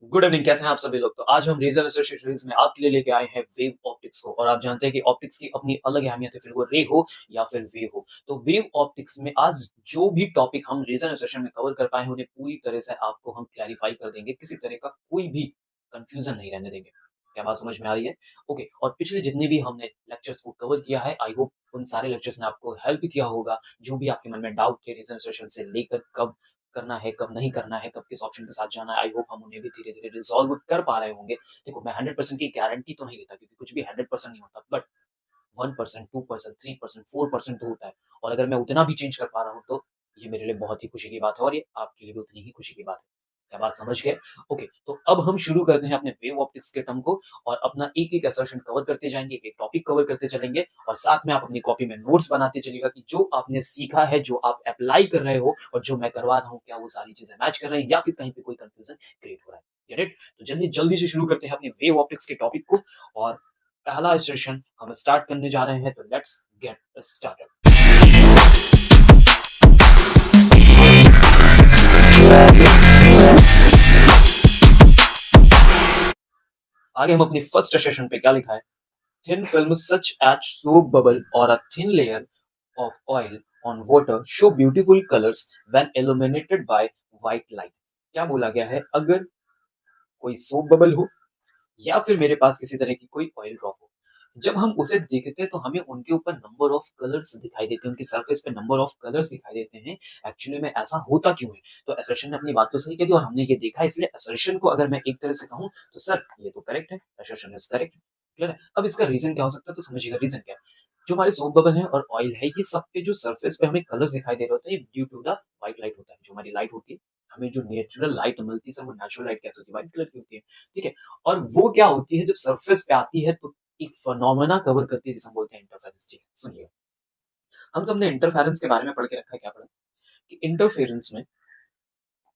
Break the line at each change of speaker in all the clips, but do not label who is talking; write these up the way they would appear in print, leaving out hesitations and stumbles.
Good evening, कैसे हैं आप सभी लोग। तो आज हम रेजर एसोसिएशंस में आपके लिए लेके आए हैं वेव ऑप्टिक्स को। और आप जानते हैं कि ऑप्टिक्स की अपनी अलग अहमियत है, फिर वो रे हो या फिर वेव हो। तो वेव ऑप्टिक्स में आज जो भी टॉपिक हम रेजर एसोसिएशन में कवर कर पाए हैं उन्हें पूरी तरह से आपको हम क्लैरिफाई कर देंगे, किसी तरह का कोई भी कंफ्यूजन नहीं रहने देंगे। क्या बात समझ में आ रही है? ओके। और पिछले जितने भी हमने लेक्चर्स को कवर किया है, आई होप उन सारे लेक्चर्स ने आपको हेल्प किया होगा। जो भी आपके मन में डाउट थे रेजर एसोसिएशन से लेकर, कब करना है, कब नहीं करना है, कब किस ऑप्शन के साथ जाना है, आई होप हम उन्हें भी धीरे-धीरे रिज़ॉल्व कर पा रहे होंगे। देखो, मैं 100% की गारंटी तो नहीं देता, क्योंकि कुछ भी 100% नहीं होता, बट 1%, 2%, 3%, 4% तो होता है। और अगर मैं उतना भी चेंज कर पा रहा हूँ, तो ये मेरे लिए बहुत ही खुशी की बात है, और ये आपके लिए भी उतनी ही खुशी की बात है। क्या बात समझ गए? ओके, तो अब हम शुरू करते हैं अपने वेव ऑप्टिक्स के टर्म को, और अपना एक-एक असर्शन कवर करते जाएँगे, एक-एक टॉपिक कवर करते चलेंगे, और साथ में आप अपनी कॉपी में नोट्स बनाते चलिएगा कि जो आपने सीखा है, जो आप अप्लाई कर रहे हो और जो मैं करवा रहा हूँ, क्या वो सारी चीज़ें मैच कर रही हैं या फिर कहीं पे कोई कन्फ्यूजन क्रिएट हो रहा है। Get it? तो जल्दी जल्दी से शुरू करते हैं अपने वेव ऑप्टिक्स के टॉपिक को, और पहला सेशन हम स्टार्ट करने जा रहे हैं, तो लेट्स गेट स्टार्टेड। आगे हम अपनी फर्स्ट सेशन पे क्या लिखा है? Thin film such as soap bubble or a thin layer of oil on water show beautiful colors when illuminated by white light। क्या बोला गया है? अगर कोई सोप बबल हो या फिर मेरे पास किसी तरह की कोई ऑयल ड्रॉप हो, जब हम उसे देखते हैं तो हमें उनके ऊपर नंबर ऑफ कलर्स दिखाई देते हैं, उनकी सरफेस पे नंबर ऑफ कलर्स दिखाई देते हैं। एक्चुअली में ऐसा होता क्यों है? तो असर्शन ने अपनी बात तो सही कह दी, और हमने ये देखा, इसलिए असर्शन को अगर मैं एक तरह से कहूँ तो सर ये तो करेक्ट है, असर्शन इज करेक्ट। क्लियर है? अब इसका रीजन क्या हो सकता है, तो समझिएगा रीजन क्या है। जो हमारे सोप बबल है और ऑयल है, ये सब पे जो सरफेस पे हमें कलर्स दिखाई दे रहे होते हैं, ये due to the white light होता है। जो हमारी लाइट होती है, हमें जो नेचुरल लाइट मिलती है सर, वो नेचुरल लाइट कैसे होती है? व्हाइट कलर की होती है। ठीक है? और वो क्या होती है, जब सरफेस पे आती है तो एक फिनोमेना कवर करती है, जिसे हम बोलते हैं इंटरफेरेंस। ठीक है, सुनिए। हम सबने इंटरफेरेंस के बारे में पढ़ के रखा है, क्या पढ़ा कि इंटरफेरेंस में,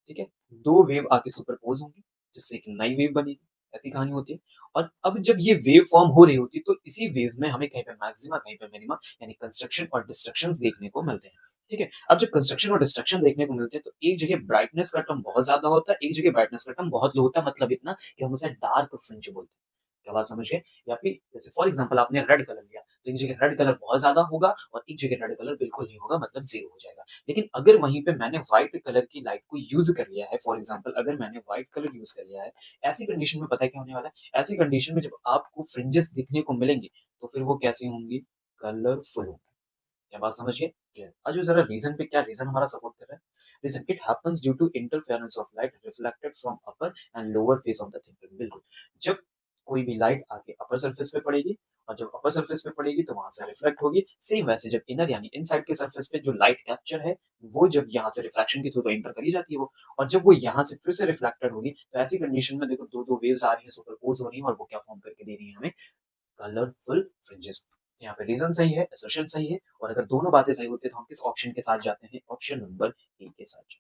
ठीक है, दो वेव आके सुपरपोज होंगी, जिससे एक नई वेव बनेगी। ऐसी कहानी होती है। और अब जब ये वेव फॉर्म हो रही होती है, तो इसी वेव में हमें कहीं पे मैक्सिमा, कहीं पे मिनिमा, यानी कंस्ट्रक्शन और डिस्ट्रक्शन देखने को मिलते हैं। ठीक है? अब जब कंस्ट्रक्शन और डिस्ट्रक्शन देखने को मिलते हैं, तो एक जगह ब्राइटनेस का टर्म बहुत ज्यादा होता है, एक जगह ब्राइटनेस का टर्म बहुत लो होता है। मतलब इतना कि हम उसे डार्क फ्रिंज बोलते हैं। क्या बात समझ गए? या फिर जैसे फॉर एग्जांपल आपने रेड कलर लिया, तो एक जगह रेड कलर बहुत ज्यादा होगा और एक जगह रेड कलर बिल्कुल नहीं होगा, मतलब जीरो हो जाएगा। लेकिन अगर वहीं पे मैंने व्हाइट कलर की लाइट को यूज कर लिया है, फॉर एग्जांपल अगर मैंने व्हाइट कलर यूज कर लिया है, ऐसी कंडीशन में पता है क्या होने वाला है? ऐसी कंडीशन में जब आपको फ्रिंजेस दिखने को मिलेंगे, तो फिर वो कैसी होंगी? कलरफुल होंगी। क्या बात समझिए? क्लियर? आज जो जरा रीजन पे, क्या रीजन हमारा सपोर्ट कर रहा है? Reason, it happens due to interference of light reflected from upper and lower face of the thin film. बिल्कुल। जब कोई भी लाइट आके अपर सरफेस पे पड़ेगी, और जब अपर सरफेस पे पड़ेगी तो वहां से रिफ्लेक्ट होगी। सेम वैसे जब इनर यानी इनसाइड के सरफेस पे जो लाइट कैप्चर है, वो जब यहाँ से रिफ्लेक्शन के थ्रू तो इंटर करी जाती है वो, और जब वो यहाँ से फिर से रिफ्लेक्टेड होगी, तो ऐसी कंडीशन में देखो दो दो वेव्स आ रही है, सुपरपोज हो रही है, और वो क्या फॉर्म करके दे रही है हमें? Colourful fringes. यहाँ पे रीजन सही है, असर्शन सही है, और अगर दोनों बातें सही होती है तो हम किस ऑप्शन के साथ जाते हैं? ऑप्शन नंबर ए के साथ।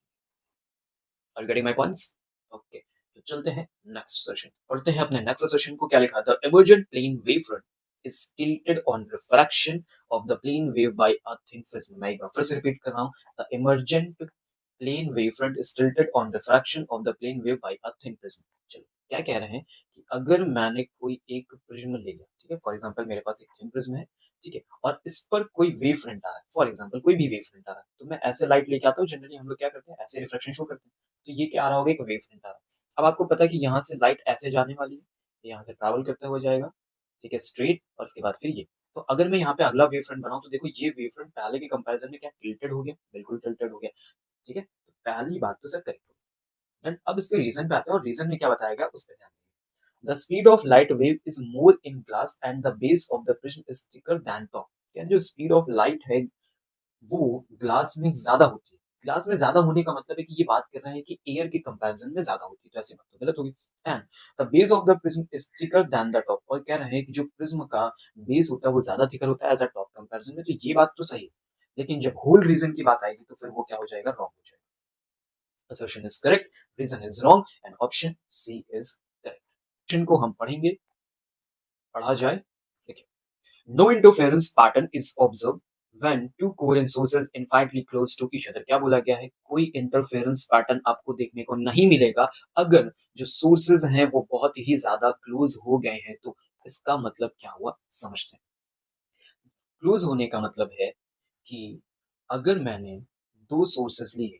Are you getting my points? Okay, तो चलते हैं नेक्स्ट सेशन, पढ़ते हैं अपने नेक्स्ट सेशन को। क्या लिखा था? Emergent plane wave front is tilted on refraction of the plane wave by a thin prism। मैं एक बार फिर से रिपीट कर रहा हूँ। The emergent plane wavefront is tilted on refraction of the plane wave by a thin prism। चलो, क्या कह रहे हैं कि अगर मैंने कोई एक प्रिज्म ले लिया, ठीक है, फॉर एग्जांपल मेरे पास एक थिन प्रिज्म है, ठीक है, और इस पर कोई वेव फ्रंट आ रहा है, फॉर एग्जांपल कोई भी वेव फ्रंट आ रहा है, तो मैं ऐसे लाइट लेके आता हूँ। जनरली हम लोग क्या करते हैं? ऐसे रिफ्लेक्शन शो करते हैं। तो ये क्या आ रहा होगा? एक वेव फ्रंट आ रहा है। अब आपको पता है कि यहाँ से लाइट ऐसे जाने वाली है, यहाँ से ट्रैवल करते हुए जाएगा, ठीक है, स्ट्रेट, और उसके बाद फिर ये। तो अगर मैं यहाँ पे अगला वेव फ्रंट बनाऊं, तो देखो ये वेव फ्रंट पहले के कंपैरिजन में क्या टिल्टेड हो गया? बिल्कुल टिल्टेड हो गया। ठीक है, तो पहली बात तो सर करेक्ट होगी। एंड अब इसके रीजन पे आते हैं, और रीजन में क्या बताया गया उस पर ध्यान देंगे। The speed of light wave is more in glass and the base of the prism is thicker than top. जो स्पीड ऑफ लाइट है, वो ग्लास में ज्यादा होती है। ग्लास में ज्यादा होने का मतलब है कि ये बात कर रहे हैं कि एयर के कंपैरिजन में ज्यादा होती है, तो ऐसी बात तो गलत होगी। And the base of the prism is thicker than the top, और कह रहे हैं कि जो प्रिज्म का बेस होता है वो ज्यादा थिकर होता है एज अ टॉप कंपैरिजन में। तो ये बात तो सही है, लेकिन जब होल रीजन की बात आएगी तो फिर वो क्या हो जाएगा? रॉन्ग हो जाएगा। assertion is correct, reason is wrong, and option C is correct। Option को हम पढ़ेंगे, पढ़ा जाए। देखिए, no interference pattern is observed when two coherent sources infinitely close to each other, क्या बोला गया है, कोई इंटरफेरेंस पैटर्न आपको देखने को नहीं मिलेगा अगर जो सोर्सेज हैं वो बहुत ही ज्यादा क्लोज हो गए हैं। तो इसका मतलब क्या हुआ समझते हैं। क्लोज होने का मतलब है कि अगर मैंने दो सोर्सेस लिए,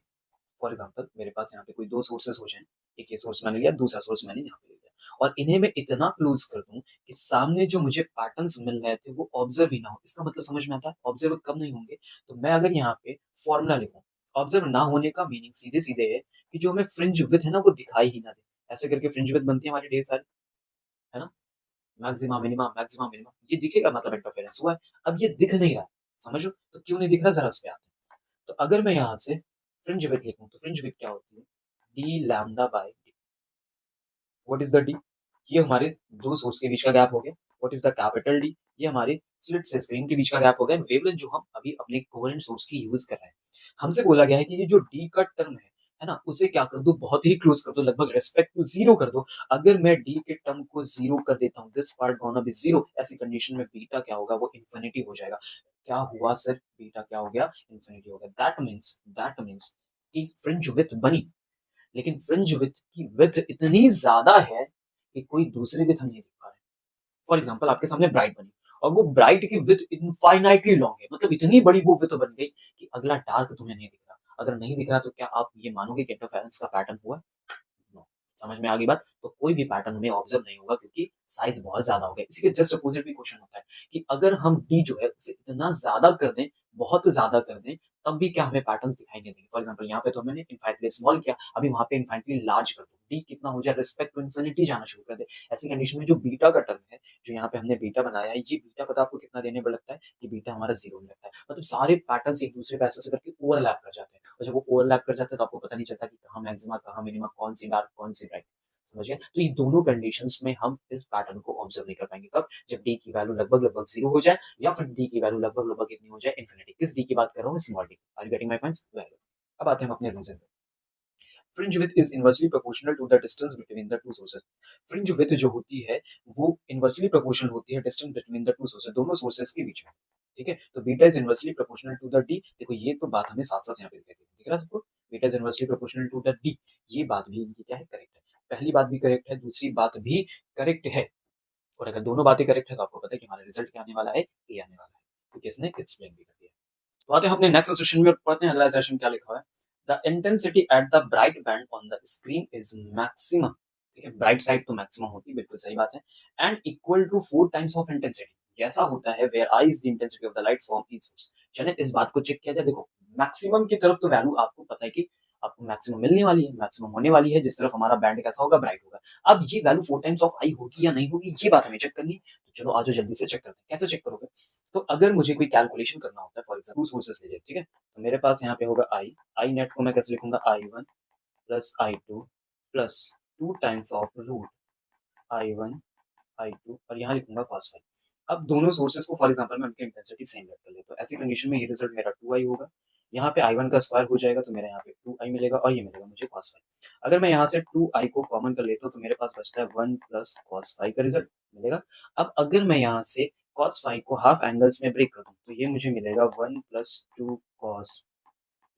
फॉर एग्जाम्पल मेरे पास यहाँ पे कोई दो सोर्सेस हो जाए, एक ये सोर्स मैंने लिया, दूसरा सोर्स मैंने यहाँ पे लिया, और इन्हें मैं इतना क्लोज कर दूं कि सामने जो मुझे पैटर्न्स मिल रहे थे वो ऑब्जर्व ही ना हो। इसका मतलब समझ में आता है, ऑब्जर्व कब नहीं होंगे, तो मैं अगर यहाँ पे फॉर्मूला लिखूं, ऑब्जर्व ना होने का मीनिंग सीधे सीधे है कि जो हमें फ्रिंज विड्थ है ना वो दिखाई ही ना दे। ऐसे करके फ्रिंज विड्थ बनती है हमारी ढेर सारी, है ना, मैक्सिमा मिनिमा मैक्सिमा मिनिमा, ये दिखेगा मतलब इंटरफेरेंस हुआ है। अब ये दिख नहीं रहा, समझो तो क्यों नहीं दिख रहा, जरा इस पे आते हैं। तो अगर मैं यहाँ से फ्रिंज विड्थ लिखूं तो फ्रिंज विड्थ क्या होती है, D lambda by D. What is the d, ये हमारे दो सोर्स के बीच का गैप हो गया। What is the capital D, ये हमारे स्लिट से स्क्रीन के बीच का गैप हो गया। वेवलेंथ जो हम अभी अपने कोहेरेंट सोर्स की यूज कर रहे हैं, हमसे बोला गया है कि ये जो डी का टर्म है ना, उसे क्या कर दो, बहुत ही क्लोज कर दो, लगभग रेस्पेक्ट टू जीरो कर दो। अगर मैं डी के टर्म को जीरो कर देता हूँ, this part gonna be zero, ऐसी कंडीशन में बीटा क्या होगा, वो इन्फिनिटी हो जाएगा। क्या हुआ सर, बीटा क्या हो गया, इन्फिनिटी हो गया। दैट मीन्स कि फ्रिंज विड्थ बनी, लेकिन फ्रिंज विड्थ की विड्थ इतनी ज्यादा है कि कोई दूसरी विड्थ हम नहीं देख पा रहे। फॉर एग्जाम्पल आपके सामने ब्राइट बनी और वो ब्राइट की विड्थ इनफाइनाइटली लॉन्ग है, मतलब इतनी बड़ी वो विड्थ बन गई कि अगला डार्क तुम्हें नहीं दिख रहा। अगर नहीं दिख रहा तो क्या आप ये मानोगे कि इंटरफेरेंस का पैटर्न हुआ? नो। समझ में आ गई बात, तो कोई भी पैटर्न हमें ऑब्जर्व नहीं होगा क्योंकि साइज बहुत ज्यादा हो गया। इसी के जस्ट अपोजिट भी क्वेश्चन होता है कि अगर हम डी जो है उसे इतना ज्यादा कर दें, बहुत ज्यादा कर दें, तब भी क्या हमें पैटर्न्स दिखाई नहीं देंगे। फॉर एग्जाम्पल यहाँ पे तो मैंने इनफाइनाइटली स्मॉल किया, अभी वहां पे इनफाइनाइटली लार्ज कर दो, डी कितना हो जाए, रिस्पेक्ट टू इन्फिनिटी जाना शुरू कर दे। ऐसी कंडीशन में जो बीटा का टर्म है, जो यहाँ पे हमने बीटा बनाया है, ये बीटा पता आपको कितना देने पर लगता है, ये बीटा हमारा जीरो में लगता है। मतलब सारे पैटर्न्स एक दूसरे पे ऐसे करके ओवरलैप कर जाते हैं, और जब वो ओवरलैप कर जाते हैं तो आपको पता नहीं चलता कि कहाँ मैक्सिमा कहाँ मिनिमा, कौन सी डार्क कौन सी ब्राइट। समझिए, तो ये दोनों कंडीशंस में हम इस पैटर्न को ऑब्जर्व नहीं कर पाएंगे। कब, जब डी की वैल्यू लगभग लगभग जीरो हो जाए, या फिर डी की वैल्यू लगभग लगभग कितनी हो जाए, इन्फिनिटी। किस डी की बात कर रहा हूँ, small d. Are you getting my points, very good. अब आते हैं हम अपने रीजन पे। Fringe width is inversely proportional to the distance between the two sources. Fringe width जो होती है वो इनवर्सली प्रोपोर्शनल होती है distance between the two sources, दोनों सोर्सेज के बीच में। ठीक है, तो beta is inversely proportional to the d. देखो ये तो बात हमें साथ साथ यहाँ पे दिख रहा है सबको, beta is inversely proportional to the d. ये बात भी इनकी क्या है, करेक्ट है। पहली बात भी करेक्ट है, दूसरी बात भी करेक्ट है। और अगर दोनों बातें करेक्ट है तो आपको पता है कि हमारा रिजल्ट क्या आने वाला है, ए आने वाला है, क्योंकि इसने एक्सप्लेन भी कर दिया। तो आते हैं अपने नेक्स्ट सेशन में, पढ़ते हैं अगला सेशन क्या लिखा हुआ है। The intensity at the bright band on the screen is maximum. ठीक है, ब्राइट साइड तो मैक्सिमम होती है, बिल्कुल सही बात है। And equal to 4 times of intensity, ऐसा होता है where I is the intensity of the light from each source. चलिए इस बात को चेक किया जाए। देखो मैक्सिमम की तरफ तो वैल्यू आपको पता है कि आपको मैक्सिमम मिलने वाली है, मैक्सिमम होने वाली है, जिस तरफ हमारा बैंड कैसा होगा, ब्राइट होगा। अब ये वैल्यू 4 टाइम्स ऑफ आई होगी या नहीं होगी, ये बात हमें चेक करनी है। तो चलो आज जल्दी से चेक करते हैं। कैसे चेक करोगे, तो अगर मुझे कोई कैलकुलेशन करना होता है, फॉर एग्जाम्पल टू सोर्सेस लीजिए, ठीक है, तो मेरे पास यहाँ पे होगा आई, आई नेट को मैं कैसे लिखूंगा, I 1 plus I 2 plus 2 times of root I 1 I 2, और यहाँ लिखूंगा cos 5। अब दोनों सोर्सेस को फॉर एग्जाम्पल मैं उनकी इंटेंसिटी सेम लेट कर लेता हूँ, ऐसी कंडीशन में ये रिजल्ट मेरा 2i होगा। यहाँ पे आई 1 का स्क्वायर हो जाएगा तो मेरे यहाँ पे 2i मिलेगा, और ये मिलेगा मुझे cos 5। अगर मैं यहाँ से 2i को कॉमन कर लेता हूँ तो मेरे पास बचता है 1 प्लस cos 5 का रिजल्ट मिलेगा। अब अगर मैं यहाँ से cos 5 को हाफ एंगल्स में ब्रेक कर दूँ तो ये मुझे मिलेगा 1 प्लस 2 cos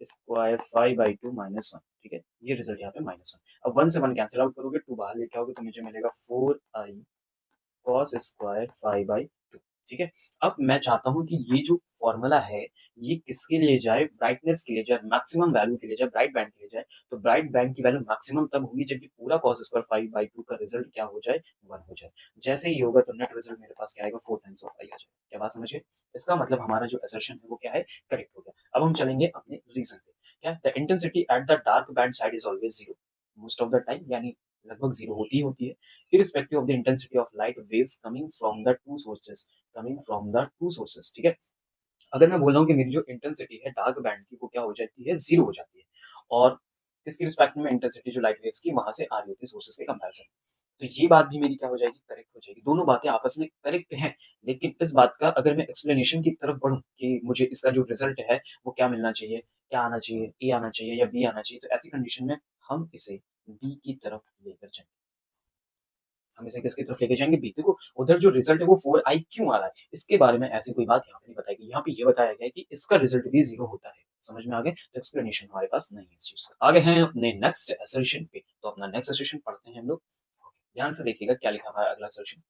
स्क्वायर 5/2 -1। ठीक है, ये रिजल्ट यहाँ पे -1। अब 1 से 1 कैंसिल आउट करोगे, 2 बाहर लेके आओगे तो मुझे मिलेगा 4i cos स्क्वायर 5/2। ठीक है, अब मैं चाहता हूँ कि ये जो फॉर्मूला है ये किसके लिए जाए, ब्राइटनेस के लिए जाए, मैक्सिमम वैल्यू के लिए जाए, ब्राइट बैंड के लिए जाए। तो ब्राइट बैंड की वैल्यू मैक्सिमम तब होगी जब ये पूरा cos स्क्वायर 5/2 का रिजल्ट क्या हो जाए, 1 हो जाए। जैसे ही होगा तो नेट रिजल्ट मेरे पास क्या आएगा, 4 टाइम्स ऑफ आई आ जाएगा। क्या बात समझिए, इसका मतलब हमारा जो असर्शन है वो क्या है, करेक्ट हो गया। अब हम चलेंगे अपने रीजन पे। क्या, the intensity at the dark band side is always zero most of the time, यानी लगभग जीरो होती ही होती है, irrespective of the intensity of light waves coming from the two sources, coming from the two sources। ठीक है, अगर मैं बोल रहा हूँ कि मेरी जो इंटेंसिटी है डार्क बैंड की वो क्या हो जाती है, जीरो हो जाती है, और इसके रिस्पेक्ट में इंटेंसिटी जो लाइट वेव्स की वहां से आ रही होती है सोर्सेस के कंपैरिजन, तो ये बात भी मेरी क्या हो जाएगी, करेक्ट हो जाएगी। दोनों बातें आपस में करेक्ट हैं, लेकिन इस बात का अगर मैं एक्सप्लेनेशन की तरफ बढ़ूं कि मुझे इसका जो रिजल्ट है वो क्या मिलना चाहिए, क्या आना चाहिए, ए आना चाहिए या बी आना चाहिए, तो ऐसी कंडीशन में हम इसे बी की तरफ लेकर चलें। हम इसे किसकी तरफ लेके जाएंगे, बी। देखो उधर जो रिजल्ट है वो 4i क्यों आ रहा है, इसके बारे में ऐसी कोई बात यहाँ पे नहीं बताई गई। यहाँ पे ये बताया गया है कि इसका रिजल्ट भी 0 होता है। समझ में आ गए? तो एक्सप्लेनेशन हमारे पास नहीं है इस चीज का। आगे हैं अपने नेक्स्ट असर्शन पे, तो अपना नेक्स्ट असर्शन पढ़ते हैं हम लोग। ध्यान से देखिएगा क्या लिखा हुआ है अगला assertion.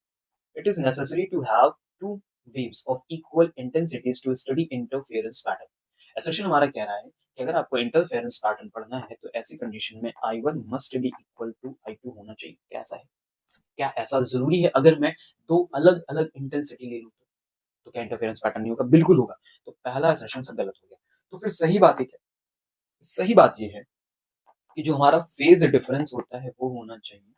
It is necessary to have two waves of equal intensities to study interference pattern। assertion हमारा कह रहा है कि अगर आपको इंटरफेरेंस पैटर्न पढ़ना है तो ऐसी कंडीशन में I1 must be equal to I2 होना चाहिए। कैसा है, क्या ऐसा जरूरी है अगर मैं दो अलग अलग इंटेंसिटी ले लूं तो क्या इंटरफेरेंस पैटर्न नहीं होगा? बिल्कुल होगा। तो पहला असर्शन सब गलत हो गया। तो फिर सही बात है क्या? सही बात यह है कि जो हमारा फेज डिफरेंस होता है वो होना चाहिए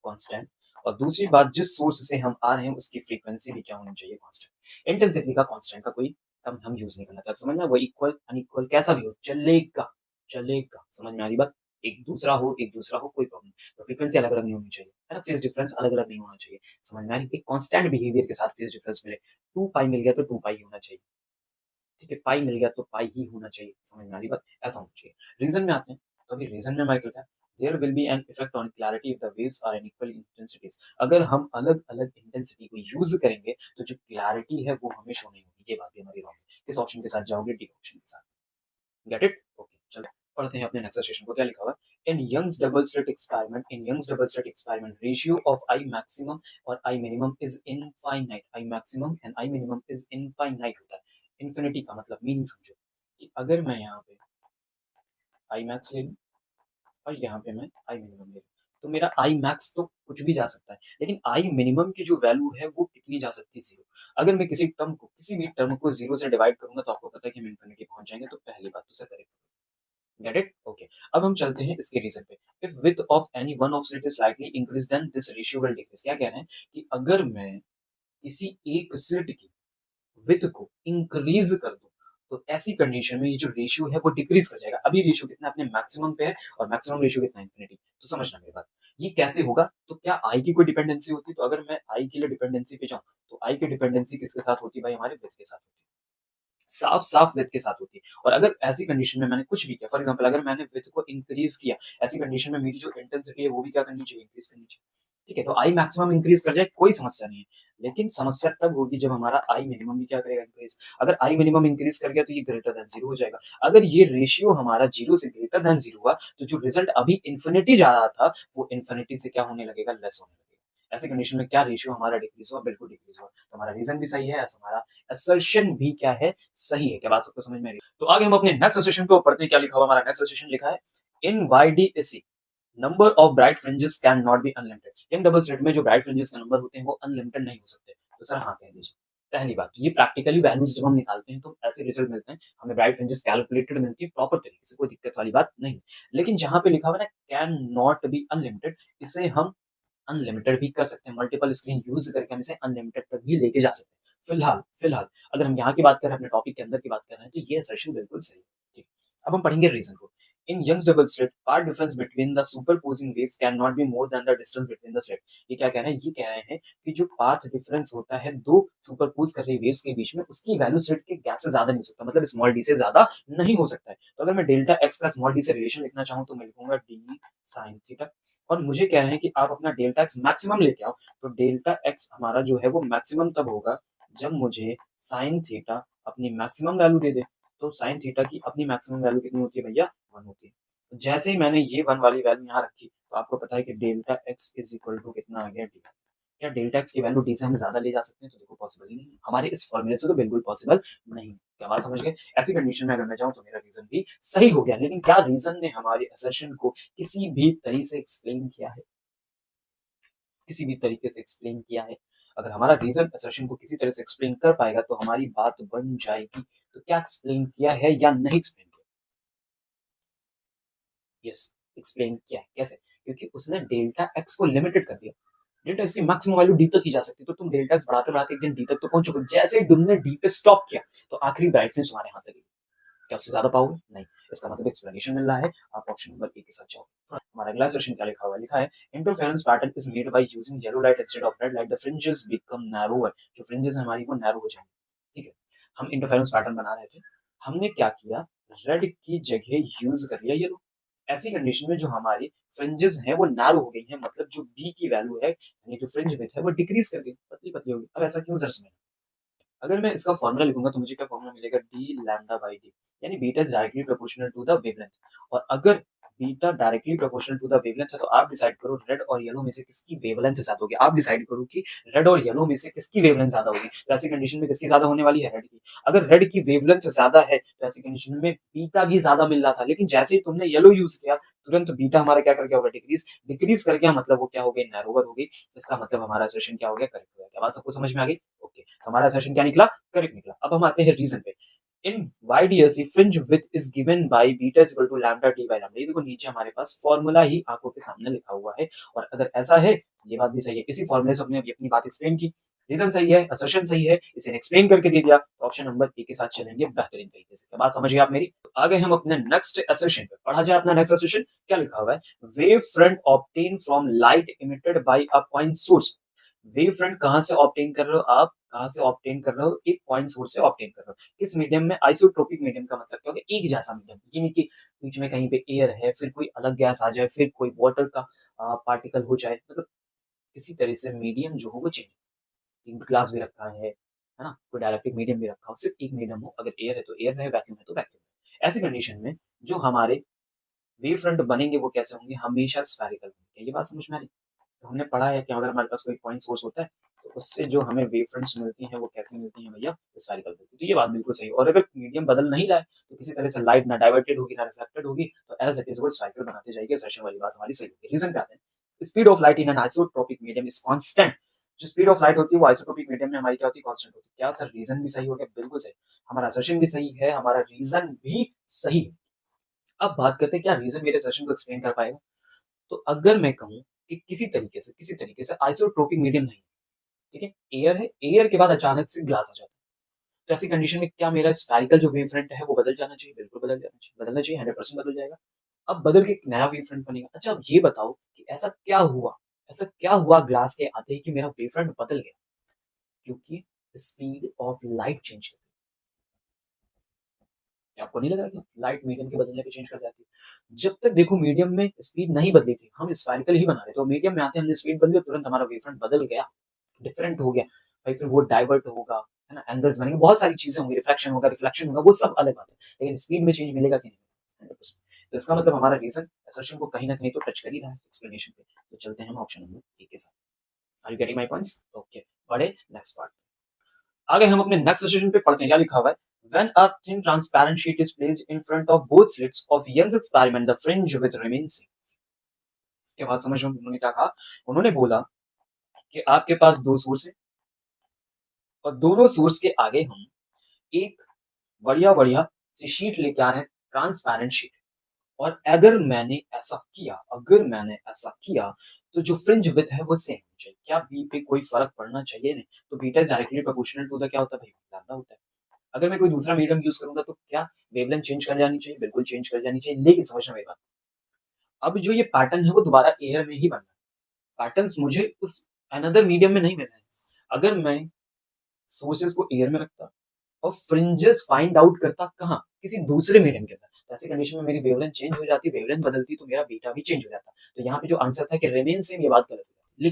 कांस्टेंट, और दूसरी बात जिस सोर्स से हम आ रहे हैं उसकी फ्रीक्वेंसी भी क्या होनी चाहिए, कांस्टेंट। इंटेंसिटी का कांस्टेंट का कोई टर्म हम यूज नहीं करना चाहते, समझना। वो इक्वल अनइक्वल कैसा भी हो चलेगा, चलेगा। समझ में आ रही बात? एक दूसरा हो एक दूसरा हो कोई प्रॉब्लम नहीं, तो फ्रीक्वेंसी अलग अलग नहीं होनी चाहिए, है ना। फेज डिफरेंस अलग अलग नहीं होना चाहिए। समझ में आ रही? एक कांस्टेंट बिहेवियर के साथ फेज डिफरेंस मिले, 2 पाई मिल गया तो 2 पाई होना चाहिए, ठीक है। पाई मिल गया तो पाई ही होना चाहिए। समझ में आ रही बात? ऐसा होना चाहिए। रीजन में आते हैं, तो अभी रीजन में हमारे क्या, there will be an effect on clarity if the waves are in equal intensities. अगर हम अलग अलग इंटेंसिटी को यूज करेंगे तो जो क्लैरिटी है वो हमें शो नहीं होगी। ये बात भी हमारी रॉन्ग है। किस ऑप्शन के साथ जाओगे? डी ऑप्शन के साथ। Gate it? ओके चलो पढ़ते हैं अपने नेक्स्ट सेशन को। क्या लिखा हुआ है? In Young's double slit experiment, in Young's double slit experiment ratio of I maximum और I minimum is infinite. I maximum and I minimum is infinite होता है। इन्फिनिटी का मतलब मीनिंग समझो कि अगर मैं यहाँ पे आई मैक्स ले लूँ और यहाँ पे मैं आई मिनिमम ले लूँ तो मेरा आई मैक्स तो कुछ भी जा सकता है, लेकिन आई मिनिमम की जो वैल्यू है वो कितनी जा सकती है? 0। अगर मैं किसी भी टर्म को 0 से डिवाइड करूंगा तो आपको पता है कि हम इन्फिनिटी पहुंच जाएंगे। तो पहली बात तो sir correct. Get it? Okay. अब हम चलते हैं इसके रीजन पे। If width of any one of slit is slightly increase then this ratio will decrease. क्या कह रहे हैं कि अगर मैं किसी एक स्लिट की विड्थ को इंक्रीज कर दूं तो ऐसी कंडीशन में ये जो रेशियो है वो डिक्रीज कर जाएगा। अभी रेशियो कितना अपने मैक्सिमम पे है और मैक्सिमम रेशियो कितना इन्फिनिटी। तो समझना मेरी बात, ये कैसे होगा? तो क्या आई की कोई डिपेंडेंसी होती? तो अगर मैं आई के लिए डिपेंडेंसी पे जाऊं तो आई की डिपेंडेंसी किसके साथ होती भाई? हमारे विड्थ के साथ होती है। साफ साफ विथ के साथ होती है। और अगर ऐसी कंडीशन में मैंने कुछ भी किया, फॉर एग्जांपल अगर मैंने विथ को इंक्रीज किया, ऐसी कंडीशन में मेरी जो इंटेंसिटी है वो भी क्या करनी चाहिए? इंक्रीज करनी चाहिए, ठीक है। तो आई मैक्सिमम इंक्रीज कर जाए कोई समस्या नहीं है, लेकिन समस्या तब होगी जब हमारा आई मिनिमम भी क्या करेगा? इंक्रीज। अगर आई मिनिमम इंक्रीज कर गया तो ये ग्रेटर देन 0 हो जाएगा। अगर ये रेशियो हमारा 0 से ग्रेटर देन 0 हुआ तो जो रिजल्ट अभी इन्फिनिटी जा रहा था वो इन्फिनिटी से क्या होने लगेगा? लेस होने लगेगा। ऐसी कंडीशन में क्या रेशियो हमारा डिक्रीज हुआ? बिल्कुल डिक्रीज हुआ। तो हमारा रीजन भी सही है, हमारा असर्शन भी क्या है? सही है। क्या बात सबको समझ में आ रही है? तो आगे हम अपने नेक्स्ट असर्शन पे पढ़ते हैं। क्या लिखा हुआ? हमारा नेक्स्ट असर्शन लिखा है इन YDAC number of bright fringes can not B unlimited. In double slit में जो ब्राइट फ्रिंजेस का नंबर होते हैं वो अनलिमिटेड नहीं हो सकते। तो सर हाँ कह दीजिए। पहली बात, ये प्रैक्टिकली वैल्यूज जब हम निकालते हैं तो ऐसे रिजल्ट मिलते हैं, हमें ब्राइट फ्रिंजेस कैलकुलेटेड मिलती है प्रॉपर तरीके से, कोई दिक्कत वाली बात नहीं। लेकिन जहां पे लिखा हुआ है ना कैन नॉट बी अनलिमिटेड, इसे हम अनलिमिटेड भी कर सकते हैं। मल्टीपल स्क्रीन यूज करके हम इसे अनलिमिटेड तक भी लेके जा सकते हैं। फिलहाल अगर हम यहाँ की बात कर रहे हैं, अपने टॉपिक के अंदर की बात कर रहे हैं, तो ये असर्शन बिल्कुल सही है। ठीक। अब हम पढ़ेंगे रीजन को। In Young's double slit path difference between the superposing waves can not be more than the distance between the slit. ये क्या कह रहे हैं? ये कह रहे हैं कि जो पाथ डिफरेंस होता है दो सुपरपोज कर रही वेव्स के बीच में, उसकी वैल्यू स्लिट के गैप से ज्यादा नहीं हो सकता, मतलब स्मॉल डी से ज्यादा नहीं हो सकता है। तो अगर मैं डेल्टा एक्स का स्मॉल डी से रिलेशन लिखना चाहूँ तो मैं लिखूंगा डी साइन थीटा। और मुझे कह रहे हैं कि आप अपना डेल्टा एक्स मैक्सिमम लेके आओ, तो डेल्टा एक्स हमारा जो है वो मैक्सिमम तब होगा जब मुझे साइन थीटा अपनी मैक्सिमम वैल्यू दे दे। तो साइन थीटा की अपनी मैक्सिमम वैल्यू कितनी होती है भैया? 1 होती है। तो जैसे ही मैंने ये 1 वाली वैल्यू यहाँ रखी तो आपको पता है कि delta x is equal to कितना आ गया? डी। क्या डेल्टा एक्स की वैल्यू डी से हम ज्यादा ले जा सकते हैं? तो देखो पॉसिबल ही नहीं है, हमारे इस फॉर्मूले से तो बिल्कुल पॉसिबल नहीं। क्या बात समझ गए? ऐसी कंडीशन में अगर मैं जाऊं तो मेरा रीजन भी सही हो गया। लेकिन क्या रीजन ने हमारे असर्शन को किसी भी तरीके से एक्सप्लेन किया है? किसी भी तरीके से एक्सप्लेन किया है? अगर हमारा रीजन असर्शन को किसी तरह से एक्सप्लेन कर पाएगा तो हमारी बात बन जाएगी। तो क्या एक्सप्लेन किया है या नहीं एक्सप्लेन किया? यस, एक्सप्लेन किया है। कैसे? क्योंकि उसने डेल्टा एक्स को लिमिटेड कर दिया। डेल्टा एक्स की मैक्सिमम वैल्यू डी तक ही जा सकती है, तो तुम डेल्टा एक्स बढ़ाते बढ़ाते एक दिन डी तक तो पहुंचोगे। जैसे ही तुमने डी पे स्टॉप किया तो आखिरी ब्राइटनेस तुम्हारे हाथ लगेगी। क्या उससे ज्यादा पाओगे? नहीं। इसका मतलब एक्सप्लेनेशन मिल रहा है। आप ऑप्शन नंबर ए के साथ जाओ। हमारा अगला सेक्शन क्या लिखा हुआ है? लिखा है interference pattern is made by using yellow light instead of red light, the fringes become narrower. जो फ्रिंजेस है हमारी वो नैरो हो जाएंगी, ठीक है। हम इंटरफेरेंस पैटर्न बना रहे थे, हमने क्या किया? रेड की जगह यूज कर लिया येलो। ऐसी कंडीशन में जो हमारी फ्रिंजेस हैं वो नैरो हो गई हैं, मतलब जो बी की वैल्यू है यानी जो फ्रिंज विड्थ है वो डिक्रीज कर गई, पतली पतली हो गई। अब ऐसा क्यों, जरा समझना। अगर मैं इसका फॉर्मूला लिखूंगा तो मुझे क्या फॉर्मूला मिलेगा, डी लैम्डा बाई डी, यानी beta is directly proportional to the wavelength. और अगर beta directly proportional to the wavelength है तो आप डिसाइड करो रेड और येलो में से किसकी वेवलेंथ ज्यादा होगी। आप डिसाइड करो कि रेड और येलो में से किसकी वेवलेंथ ज्यादा होगी। तो ऐसी कंडीशन में किसकी ज्यादा होने वाली है, रेड की। अगर रेड की वेवलेंथ ज्यादा है तो ऐसी कंडीशन में बीटा भी ज्यादा मिल रहा था, लेकिन जैसे ही तुमने येलो यूज किया तुरंत बीटा हमारा क्या कर गया होगा, डिक्रीज। डिक्रीज कर गया मतलब वो क्या हो गई, नैरोवर हो गई। इसका मतलब हमारा सेशन क्या हो गया, करेक्ट हो गया। क्या बात सबको समझ में आ गई? ओके, हमारा सेशन क्या निकला, करेक्ट निकला। अब हम आते हैं रीजन पे। इन YDSC fringe width is given by beta is equal to lambda t by lambda। ये देखो नीचे हमारे पास फॉर्मूला ही आंखों के सामने लिखा हुआ है। और अगर ऐसा है ये बात भी सही है, इसी फॉर्मूले से हमने अभी अपनी बात एक्सप्लेन की। रीजन सही है, असर्शन सही है, इसे एक्सप्लेन करके दे दिया, तो ऑप्शन नंबर ए के साथ चलेंगे बेहतरीन तरीके से। बात समझिए आप मेरी। तो आगे हम अपने नेक्स्ट असर्शन पे, पढ़ा जाए अपना नेक्स्ट असर्शन क्या लिखा हुआ है। Wave front obtain from light emitted by a point source. Wave front कहां से ऑब्टेन कर रहे हो आप, कहां से ऑब्टेन कर रहे हो, एक पॉइंट सोर्स से ऑब्टेन कर रहे हो। किस मीडियम में, आइसोट्रोपिक मीडियम का मतलब क्या होगा, एक जैसा मीडियम। ये नहीं कि बीच में कहीं पे एयर है फिर कोई अलग गैस आ जाए फिर कोई वाटर का पार्टिकल हो जाए, मतलब किसी तरह से मीडियम जो हो वो चेंज। ग्लास भी रखा है ना, कोई डायरेक्टिक मीडियम भी रखा हो, सिर्फ एक मीडियम हो। अगर एयर है तो एयर रहे, वैक्यूम है तो वैक्यूम। ऐसी कंडीशन में जो हमारे वेव फ्रंट बनेंगे वो कैसे होंगे, हमेशा स्फेरिकल होंगे। ये बात समझ में आ रही है? तो हमने पढ़ा है कि अगर हमारे पास कोई पॉइंट सोर्स होता है तो उससे जो हमें वेव फ्रंट्स मिलती हैं वो कैसी मिलती हैं भैया, स्फेरिकल मिलती है। तो ये बात बिल्कुल सही है। और अगर मीडियम बदल नहीं रहा है तो किसी तरह से लाइट ना डाइवर्टेड होगी ना रिफ्लेक्टेड होगी, तो एज इट इज वो स्फेरिकल बनाते जाएगी। सेशन वाली बात हमारी सही होगी। रीजन क्या है, speed of light in an isotropic medium is constant. जो स्पीड ऑफ लाइट होती है वो आइसोट्रोपिक मीडियम में हमारी क्या होती है, कांस्टेंट होती है। क्या सर रीजन भी सही हो गया? बिल्कुल सही। हमारा सेशन भी सही है, हमारा रीजन भी सही है। अब बात करते हैं क्या रीजन मेरे सेशन को एक्सप्लेन कर पाएगा। तो अगर मैं कहूं कि किसी तरीके से आइसोट्रोपिक मीडियम नहीं, ठीक है, एयर है, एयर के बाद अचानक से ग्लास आ जाता है, तो ऐसी कंडीशन में क्या मेरा स्फेरिकल जो वेव फ्रंट है वो बदल जाना चाहिए? बिल्कुल बदल जाना चाहिए, बदलना चाहिए, 100% बदल जाएगा। अब बदल के एक नया वेव फ्रंट बनेगा। अच्छा अब ये बताओ कि ऐसा क्या हुआ ग्लास के आते ही कि मेरा वेव फ्रंट बदल गया? क्योंकि स्पीड ऑफ लाइट चेंज कर गई। आपको नहीं लग रहा कि लाइट मीडियम के बदलने पे चेंज कर जाती है? जब तक देखो मीडियम में स्पीड नहीं बदली थी, हम स्फेरिकल ही बना रहे थे, तो मीडियम में आते हमने स्पीड बदली, तुरंत हमारा वेव फ्रंट बदल गया, डिफरेंट हो गया। भाई फिर वो डाइवर्ट होगा, है ना, एंगल्स बनेंगे, बहुत सारी चीजें होंगी, रिफ्लेक्शन होगा, रिफ्लेक्शन होगा, वो सब अलग बात है। लेकिन स्पीड में चेंज मिलेगा कि नहीं? 100%। तो इसका मतलब हमारा रीजन असर्शन को कहीं ना कहीं तो टच कर ही रहा है एक्सप्लेनेशन पे। तो चलते हैं हम ऑप्शन नंबर ए के साथ। Are you getting my points? Okay, बढ़े नेक्स्ट पार्ट। आगे हम अपने नेक्स्ट सेशन पे पढ़ते हैं क्या लिखा हुआ है। When a thin transparent sheet is placed in front of both slits of Young's experiment, the fringe width remains same। क्या बात समझ में? उन्होंने क्या कहा, उन्होंने बोला कि आपके पास दो सोर्स है और दोनों सोर्स के आगे हम एक बढ़िया बढ़िया सी शीट लेके आ रहे हैं, ट्रांसपेरेंट शीट। और अगर मैंने ऐसा किया तो जो फ्रिंज विड्थ है वो सेम होनी चाहिए। क्या बी पे कोई फर्क पड़ना चाहिए? नहीं। तो beta is directly proportional to the क्या होता है भाई, लैम्डा होता है। अगर मैं कोई दूसरा मीडियम यूज करूंगा तो क्या वेवलेंथ चेंज कर जानी चाहिए? बिल्कुल चेंज कर जानी चाहिए। लेकिन समझना मेरी बात, अब जो ये पैटर्न है वो दोबारा एयर में ही बनना है। पैटर्न्स मुझे उस अनदर मीडियम में नहीं मिल रहे हैं। अगर मैं सोर्सेस को एयर में रखता और फ्रिंजेस फाइंड आउट करता कहाँ, किसी दूसरे मीडियम के अंदर, तो ऐसी कंडीशन में मेरी वेवलेंथ चेंज हो जाती, वेवलेंथ बदलती तो मेरा बीटा भी चेंज हो जाता। तो यहाँ पे जो आंसर था कि रिमेन सेम, ये बात गलत हो जाती।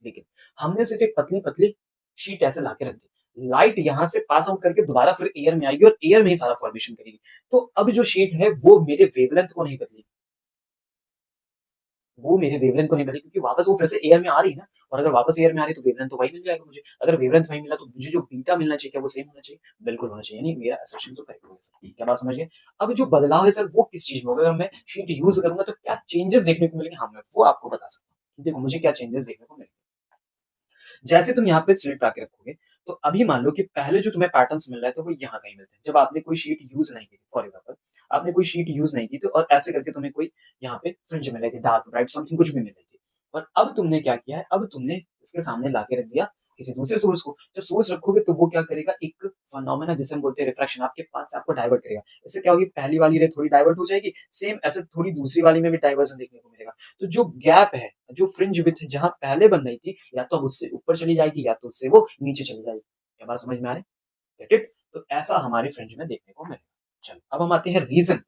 लेकिन हमने सिर्फ एक पतली पतली शीट ऐसे ला के रख दी, लाइट यहाँ से पास आउट करके दोबारा फिर एयर में आएगी और एयर में ही सारा फॉर्मेशन करेगी। तो अब जो शीट है वो मेरे वेवलेंथ को नहीं बदलेगी, वो मेरे वेवलेंथ को नहीं बदलेगी, क्योंकि वापस वो फिर से एयर में आ रही है ना। और अगर वापस एयर में आ रही है तो वेवलेंथ तो वही मिल जाएगा मुझे। अगर वेवलेंथ वही मिला तो मुझे जो बीटा मिलना चाहिए क्या वो सेम होना चाहिए? बिल्कुल होना चाहिए। नहीं, मेरा असर्शन तो करेक्ट हो गया सर। क्या बात समझिए? अब जो बदलाव है सर वो किस चीज में होगा, अगर मैं शीट यूज करूंगा तो क्या चेंजेस देखने को मिलेंगे? हाँ, मैं वो आपको बता सकता हूँ। देखो मुझे क्या चेंजेस देखने को मिलेंगे। जैसे तुम यहाँ पे स्लिट लाके रखोगे तो अभी मान लो कि पहले जो तुम्हें पैटर्न्स मिल रहे थे वो यहाँ कहीं मिलते हैं, जब आपने कोई शीट यूज नहीं की थी। फॉर एग्जाम्पल आपने कोई शीट यूज नहीं की थी और ऐसे करके तुम्हें कोई यहाँ पे फ्रिंज मिल रही थी, डार्क ब्राइट समथिंग कुछ भी मिल रही थी। और अब तुमने क्या किया है, अब तुमने इसके सामने लाके रख दिया किसी दूसरे सोर्स को। जब सोर्स रखोगे तो वो क्या करेगा, एक फिनोमेना जिसे हम बोलते हैं रिफ्रैक्शन, आपके पास से आपको डाइवर्ट करेगा। इससे क्या होगी, पहली वाली रे थोड़ी डाइवर्ट हो जाएगी, सेम ऐसे थोड़ी दूसरी वाली में भी डाइवर्जन देखने को मिलेगा। तो जो गैप है, जो फ्रिंज विड्थ जहां पहले बन रही थी, या तो अब उससे ऊपर चली जाएगी या तो उससे वो नीचे चली जाएगी। क्या बात समझ में आ रही है? Get it? तो ऐसा हमारे फ्रिंज में देखने को मिलेगा। चलो अब हम आते हैं reason.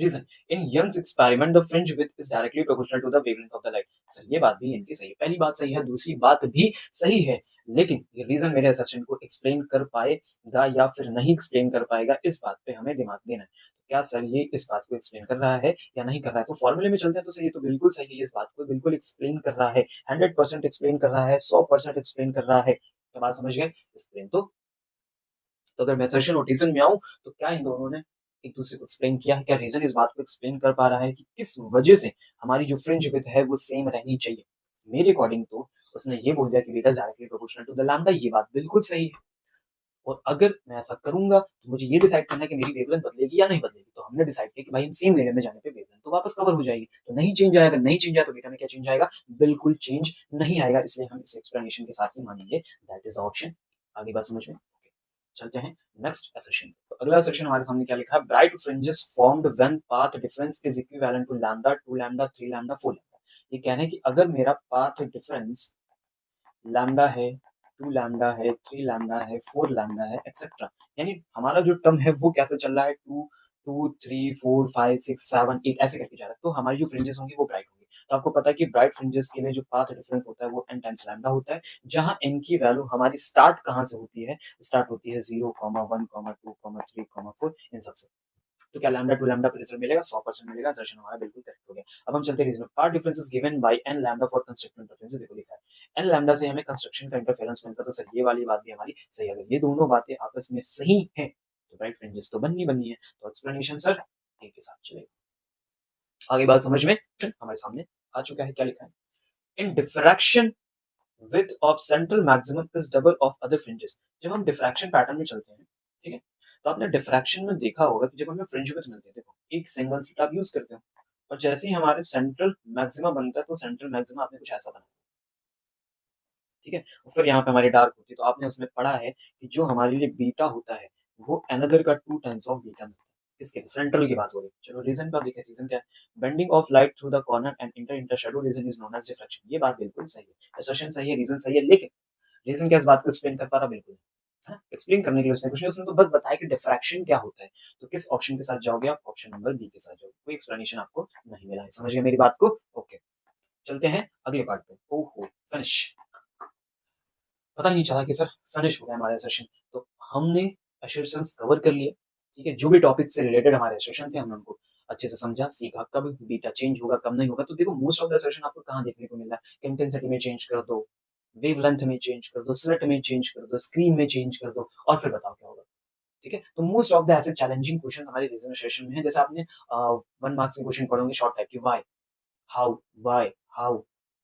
Reason in Young's experiment the fringe width is directly proportional to the wavelength of the light. Sir ये बात भी इनकी सही है, पहली बात सही है, दूसरी बात भी सही है, लेकिन ये रीजन मेरे असर्शन को एक्सप्लेन कर पाएगा या फिर नहीं एक्सप्लेन कर पाएगा, इस बात पे हमें दिमाग देना है। क्या सर ये इस बात को एक्सप्लेन कर रहा है या नहीं कर रहा है? तो फॉर्मूले में चलते हैं तो सर ये तो बिल्कुल सही है, ये इस बात को बिल्कुल एक्सप्लेन कर रहा है, 100% एक्सप्लेन कर रहा है, 100% एक्सप्लेन कर रहा है। तो बात समझ गए? एक्सप्लेन तो अगर मैं असर्शन और रीजन में आऊं तो क्या इन दोनों ने एक दूसरे को एक्सप्लेन किया है? क्या रीजन इस बात को एक्सप्लेन कर पा रहा है कि किस वजह से हमारी जो फ्रिंज विड्थ है वो सेम रहनी चाहिए? मेरे अकॉर्डिंग तो उसने ये बोल दिया कि beta directly proportional to the lambda, ये बात बिल्कुल सही है। और अगर मैं ऐसा करूंगा तो मुझे ये डिसाइड करना है कि मेरी वेवलेंथ बदलेगी या नहीं बदलेगी। तो हमने डिसाइड किया कि भाई हम सेम एरिया में जाने पे वेवलेंथ तो वापस कवर हो जाएगी, तो नहीं चेंज आएगा, नहीं चेंज आया तो बीटा में क्या चेंज आएगा? बिल्कुल चेंज नहीं आएगा, इसलिए हम इस एक्सप्लेनेशन के साथ ही मानेंगे, दैट इज ऑप्शन। आगे बात समझ में? चलते हैं नेक्स्ट असर्शन। तो अगला असर्शन हमारे सामने क्या लिखा है? Bright fringes formed when path difference is equivalent to lambda, 2 lambda, 3 lambda, 4 lambda. ये कहना है कि अगर मेरा पाथ डिफरेंस लैम्डा है, 2 लैम्डा है, 3 लैम्डा है, 4 लैम्डा है, एक्सेट्रा, यानी हमारा जो टर्म है वो कैसे चल रहा है? 2 2 3 4 5 6 7 8 ऐसे करके जा रहा है, तो हमारी जो फ्रिंजेस होंगी वो ब्राइट होंगी। तो आपको पता है कि ब्राइट फ्रिंजेस के लिए जो पाथ डिफरेंस होता है वो n टाइम्स लैम्डा होता है, जहां n की वैल्यू हमारी स्टार्ट कहां से होती है? स्टार्ट होती है 0, 1, 2, 3, 4 इन सबसे। तो क्या लैम्डा टू लैम्डा पर रिजल्ट मिलेगा? 100% मिलेगा, असर्शन हमारा बिल्कुल करेक्ट हो गया। अब हम चलते हैं reason. Part difference is given by n lambda for construction interference, देखो लिखा है n लैम्डा से हमें कंस्ट्रक्शन का इंटरफेरेंस मिलता है, तो सर ये वाली बात भी हमारी सही है। अगर ये दोनों बातें आपस में सही हैं तो राइट फ्रिंजेस तो बननी है, तो एक्सप्लेनेशन सर एक के साथ चलेगा। आगे बात समझ में हमारे सामने आ चुका है, क्या लिखा है? इन diffraction width of central maximum is double of other fringes। जब हम डिफ्रैक्शन पैटर्न में चलते हैं, ठीक है, तो आपने डिफ्रैक्शन में देखा होगा कि जब हमें फ्रिंज विड्थ मिलती है, देखो एक सिंगल स्लिट आप यूज करते हो और जैसे ही हमारे सेंट्रल मैक्सिमा बनता है तो सेंट्रल मैक्सिमा आपने कुछ ऐसा बना, ठीक है, और फिर यहाँ पे हमारी डार्क होती है, तो आपने उसमें पढ़ा है कि जो हमारे लिए बीटा होता है वो एनदर का 2 टाइम्स ऑफ बीटा मिलता है। किसके? सेंट्रल की बात हो रही है। चलो रीजन का देखें, रीजन क्या है? Bending of light through the corner and inter shadow region is known as diffraction. ये बात बिल्कुल सही है, असर्शन सही है, रीजन सही है, लेकिन रीजन क्या इस बात को एक्सप्लेन कर पा रहा? बिल्कुल नहीं। एक्सप्लेन करने के लिए उसने कुछ नहीं, उसने तो बस बताया कि डिफ्रैक्शन क्या होता है। तो किस ऑप्शन के साथ जाओगे आप? ऑप्शन नंबर बी के साथ जाओगे, कोई एक्सप्लेनेशन आपको नहीं मिला है। समझ गए मेरी बात को? ओके, चलते हैं अगले पार्ट पे। ओहो, फिनिश, पता ही नहीं चला कि सर फिनिश हो गया हमारा सेशन। तो हमने एसर्शंस कवर कर लिए, ठीक है, जो भी टॉपिक से रिलेटेड हमारे एसर्शन थे हमने उनको अच्छे से समझा, सीखा कब बीटा चेंज होगा कब नहीं होगा। तो देखो मोस्ट ऑफ द सेशन आपको कहाँ देखने को मिल रहा है? इंटेंसिटी में चेंज कर दो, वेवलेंथ में चेंज कर दो, स्लिट में चेंज कर दो, स्क्रीन में चेंज कर दो, और फिर बताओ क्या होगा। ठीक है, तो मोस्ट ऑफ द ऐसे चैलेंजिंग क्वेश्चन हमारे रीजनिंग सेशन में है। जैसे आपने 1 मार्क्स के क्वेश्चन पढ़ोगे शॉर्ट टाइप की, वाई, हाउ, वाई, हाउ,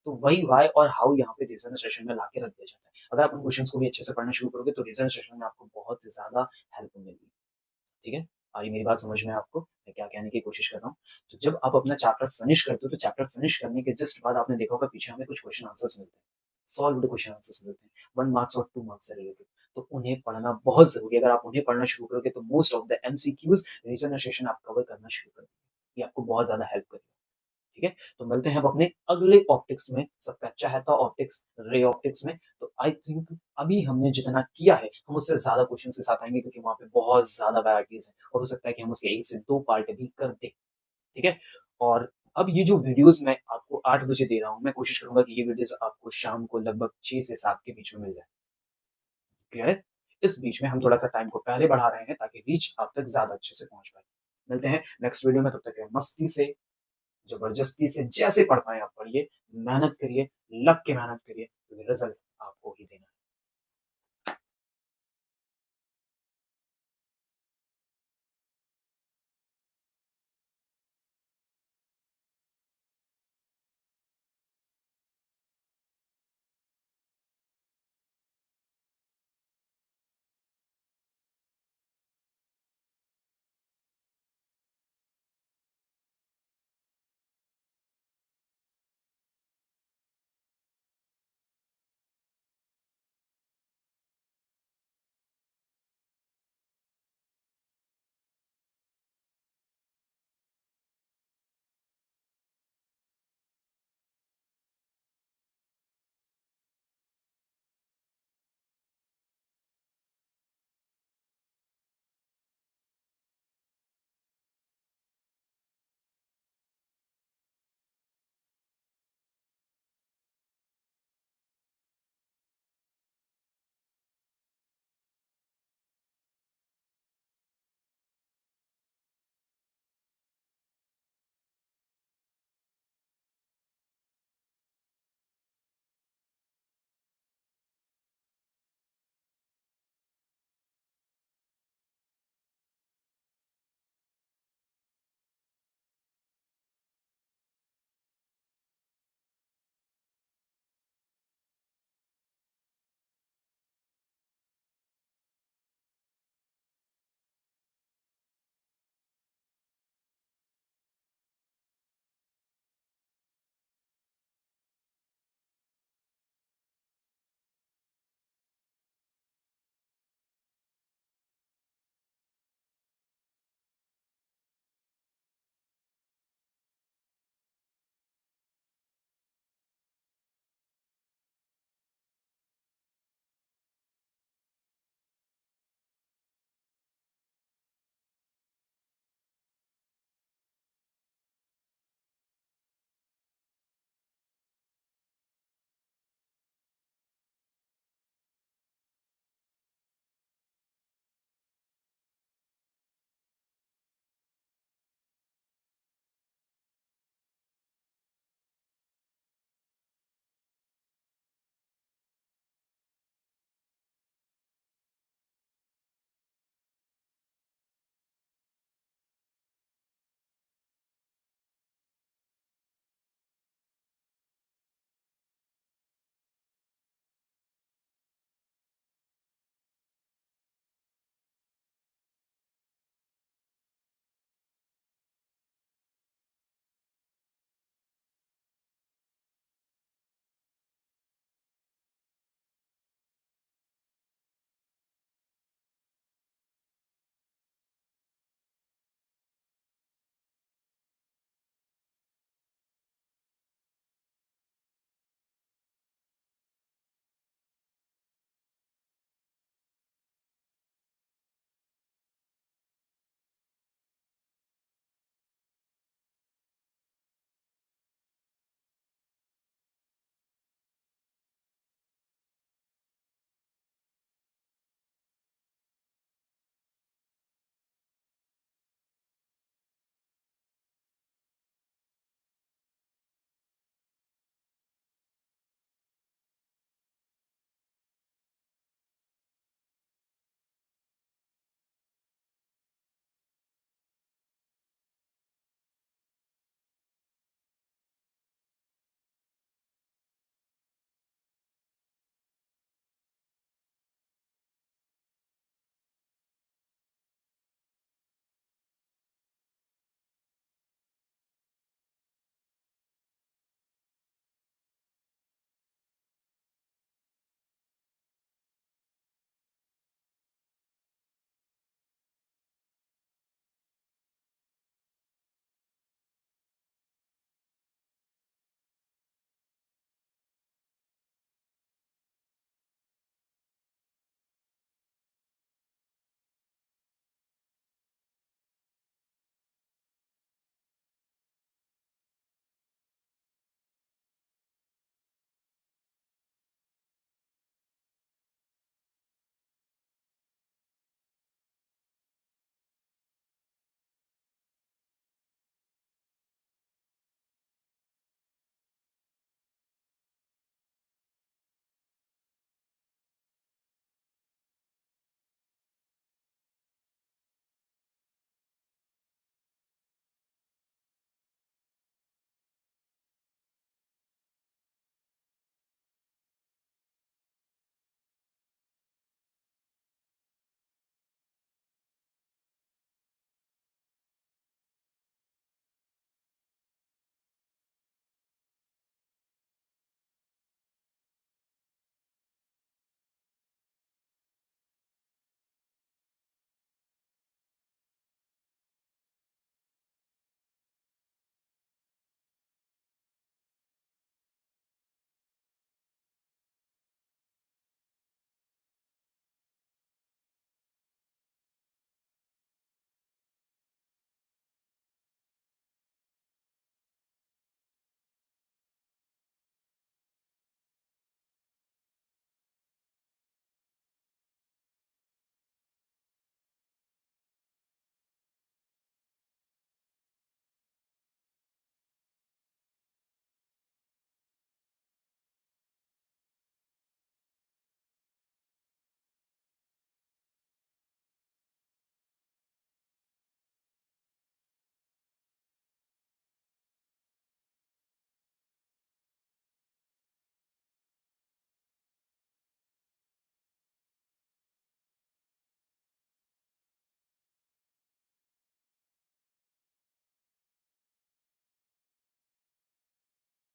तो वही वाई और हाउ यहाँ पे रीजनिंग सेशन में लाके रख दिया जाता है। अगर आप उन क्वेश्चंस को भी अच्छे से पढ़ना शुरू करोगे तो रीजनिंग सेशन में आपको बहुत ज्यादा हेल्प मिलेगी। ठीक है, आई मेरी बात समझ में आपको? मैं क्या कहने की कोशिश कर रहा हूँ? तो जब आप अपना चैप्टर फिनिश करते हो तो चैप्टर फिनिश करने के जस्ट बाद आपने देखा होगा पीछे हमें कुछ क्वेश्चन आंसर्स मिलते हैं, सॉल्व्ड क्वेश्चन आंसर्स मिलते हैं 1 मार्क्स और 2 मार्क्स से रिलेटेड। तो उन्हें पढ़ना बहुत जरूरी है। अगर आप उन्हें पढ़ना शुरू करोगे तो most of the MCQs reasoning session आप कवर करना शुरू करोगे, ये आपको बहुत ज्यादा हेल्प करेगा। ठीक है, तो मिलते हैं अब अपने अगले ऑप्टिक्स में। सबका चाहे था ऑप्टिक्स, रे ऑप्टिक्स में। तो आई थिंक अभी हमने जितना किया है हम उससे ज्यादा क्वेश्चन के साथ आएंगे, क्योंकि वहां पे बहुत ज्यादा वैरायटीज है और हो सकता है कि हम उसके 1 से 2 पार्ट भी कर दें। ठीक है, और अब ये जो वीडियोस मैं आपको 8 बजे दे रहा हूँ, मैं कोशिश करूंगा कि ये वीडियोस आपको शाम को लगभग 6 से 7 के बीच में मिल जाए। क्लियर है? इस बीच में हम थोड़ा सा टाइम को पहले बढ़ा रहे हैं ताकि रीच आप तक ज्यादा अच्छे से पहुंच पाए। मिलते हैं नेक्स्ट वीडियो में, तब तक मस्ती से, जबरदस्ती से, जैसे पढ़ पाए आप पढ़िए, मेहनत करिए, लग के मेहनत करिए, रिजल्ट